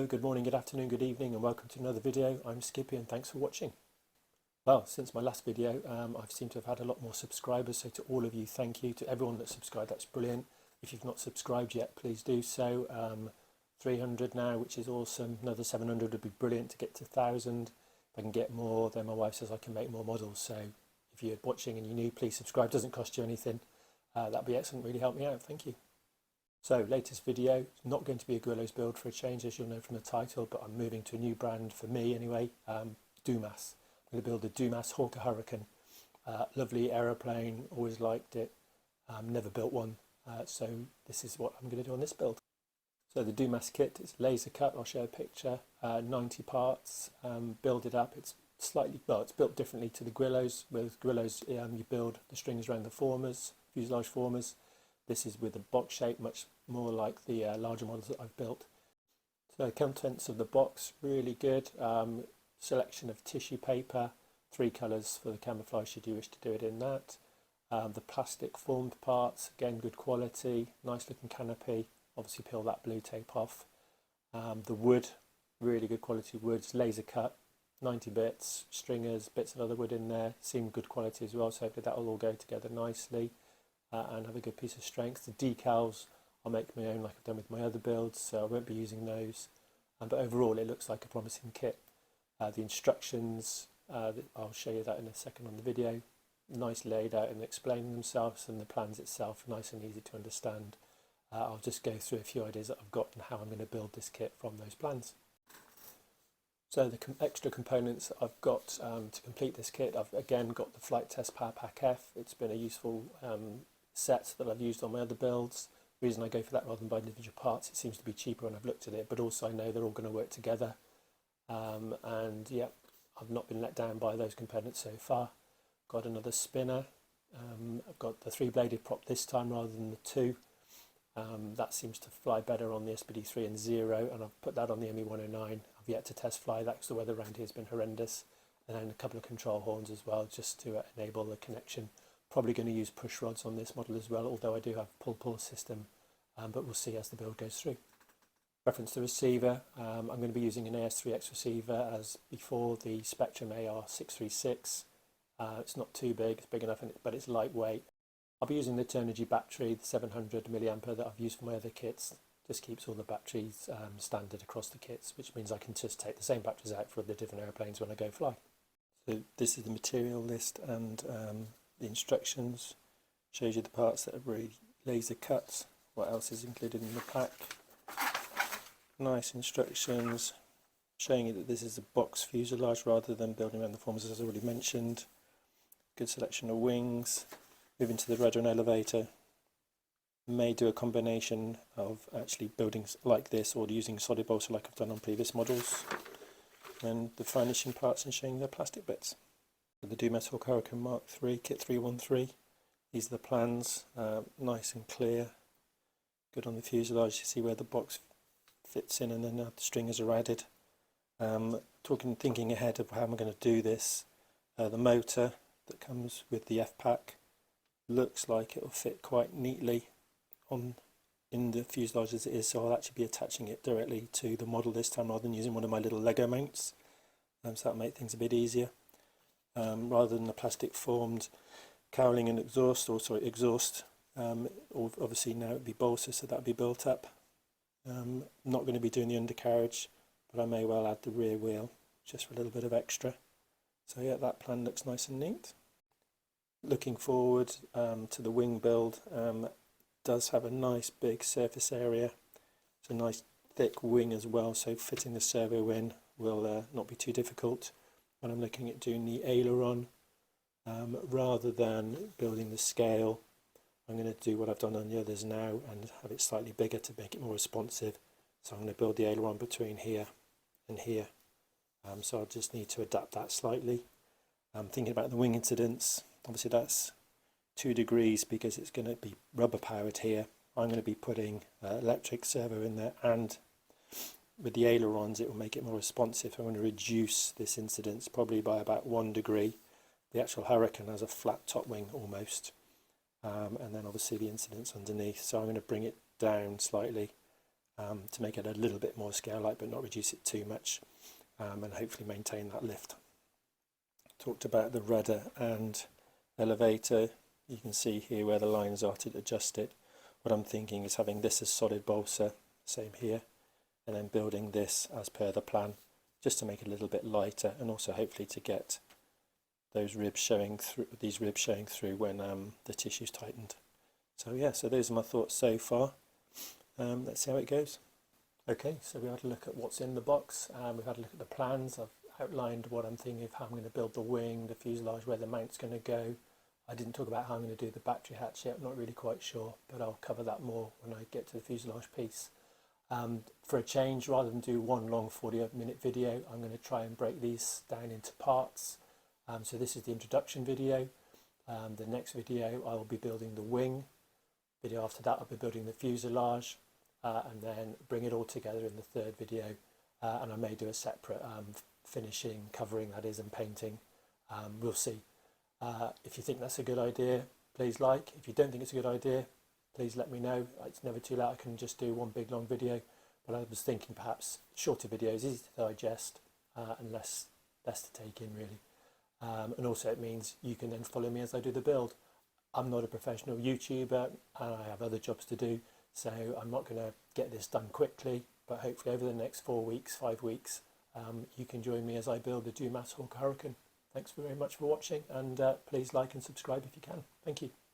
good morning, good afternoon, good evening, and welcome to another video. I'm Skippy and thanks for watching. Well, since my last video, I've seemed to have had a lot more subscribers, so to all of you, thank you. To everyone that's subscribed, that's brilliant. If you've not subscribed yet, please do so. 300 now, which is awesome. Another 700 would be brilliant to get to 1,000. If I can get more, then my wife says I can make more models. So if you're watching and you're new, please subscribe. It doesn't cost you anything. That'd be excellent, really help me out. Thank you. So, latest video, not going to be a Guillow's build for a change, as you'll know from the title, but I'm moving to a new brand, for me anyway, Dumas. I'm going to build a Dumas Hawker Hurricane. Lovely aeroplane, always liked it, never built one, so this is what I'm going to do on this build. So the Dumas kit is laser cut, I'll show a picture, 90 parts, build it up. It's slightly, well, it's built differently to the Guillows. With Guillows, you build the strings around the formers, fuselage formers. This is with a box shape, much more like the larger models that I've built. So the contents of the box, really good. Selection of tissue paper, 3 colours for the camouflage should you wish to do it in that. The plastic formed parts, again good quality, nice looking canopy, obviously peel that blue tape off. The wood, really good quality wood, it's laser cut, 90 bits, stringers, bits of other wood in there, seem good quality as well, so hopefully that will all go together nicely. And have a good piece of strength. The decals I'll make my own like I've done with my other builds, so I won't be using those, but overall it looks like a promising kit. The instructions, I'll show you that in a second on the video, nice laid out and explaining themselves, and the plans itself nice and easy to understand. I'll just go through a few ideas that I've got and how I'm going to build this kit from those plans. So the extra components that I've got to complete this kit, I've again got the Flight Test Power Pack F. It's been a useful set that I've used on my other builds. The reason I go for that rather than buy individual parts, it seems to be cheaper when I've looked at it, but also I know they're all going to work together. And yeah, I've not been let down by those components so far. Got another spinner. I've got the 3-bladed prop this time rather than the 2. That seems to fly better on the SPD3 and 0, and I've put that on the ME109. I've yet to test fly that because the weather around here has been horrendous. And then a couple of control horns as well, just to enable the connection. Probably going to use push rods on this model as well, although I do have a pull-pull system, but we'll see as the build goes through. Reference to receiver, I'm going to be using an AS3X receiver as before, the Spectrum AR636. It's not too big, it's big enough, but it's lightweight. I'll be using the Turnigy battery, the 700 mAh that I've used for my other kits. Just keeps all the batteries standard across the kits, which means I can just take the same batteries out for the different airplanes when I go fly. So this is the material list and the instructions, shows you the parts that are really laser cut. What else is included in the pack? Nice instructions showing you that this is a box fuselage rather than building around the formers, as I already mentioned. Good selection of wings. Moving to the rudder and elevator. May do a combination of actually building like this or using solid bolster like I've done on previous models. And the finishing parts and showing the plastic bits. The Dumas Hawker Hurricane Mark III, Kit 313. These are the plans, nice and clear. Good on the fuselage, you see where the box fits in, and then the stringers are added. Thinking ahead of how I'm going to do this, the motor that comes with the F-pack looks like it will fit quite neatly in the fuselage as it is, so I'll actually be attaching it directly to the model this time rather than using one of my little Lego mounts, so that'll make things a bit easier. Rather than the plastic formed cowling and exhaust, obviously now it would be balsa, so that would be built up. Not going to be doing the undercarriage, but I may well add the rear wheel just for a little bit of extra. So yeah, that plan looks nice and neat. Looking forward to the wing build, does have a nice big surface area. It's a nice thick wing as well, so fitting the servo in will not be too difficult. When I'm looking at doing the aileron, rather than building the scale, I'm going to do what I've done on the others now and have it slightly bigger to make it more responsive. So I'm going to build the aileron between here and here. So I'll just need to adapt that slightly. I'm thinking about the wing incidence. Obviously that's 2 degrees because it's going to be rubber powered here. I'm going to be putting electric servo in there, and with the ailerons it will make it more responsive. I'm going to reduce this incidence probably by about 1 degree. The actual Hurricane has a flat top wing almost, and then obviously the incidence underneath, so I'm going to bring it down slightly to make it a little bit more scale-like but not reduce it too much, and hopefully maintain that lift. Talked about the rudder and elevator. You can see here where the lines are to adjust it. What I'm thinking is having this as solid balsa, same here, and then building this as per the plan, just to make it a little bit lighter, and also hopefully to get those ribs showing through, these ribs showing through when the tissue's tightened. So yeah, so those are my thoughts so far. Let's see how it goes. Okay, so we had a look at what's in the box. We've had a look at the plans. I've outlined what I'm thinking of how I'm going to build the wing, the fuselage, where the mount's going to go. I didn't talk about how I'm going to do the battery hatch yet. I'm not really quite sure, but I'll cover that more when I get to the fuselage piece. For a change, rather than do one long 40-minute video, I'm going to try and break these down into parts. So this is the introduction video. The next video I will be building the wing. Video after that I'll be building the fuselage, and then bring it all together in the third video. And I may do a separate finishing, covering that is, and painting. We'll see. If you think that's a good idea, please like. If you don't think it's a good idea, please let me know. It's never too late. I can just do one big long video, but I was thinking perhaps shorter videos, easy to digest, and less to take in really. And also it means you can then follow me as I do the build. I'm not a professional YouTuber and I have other jobs to do, so I'm not going to get this done quickly, but hopefully over the next 4 weeks, 5 weeks, you can join me as I build the Dumas Hawker Hurricane. Thanks very much for watching, and please like and subscribe if you can. Thank you.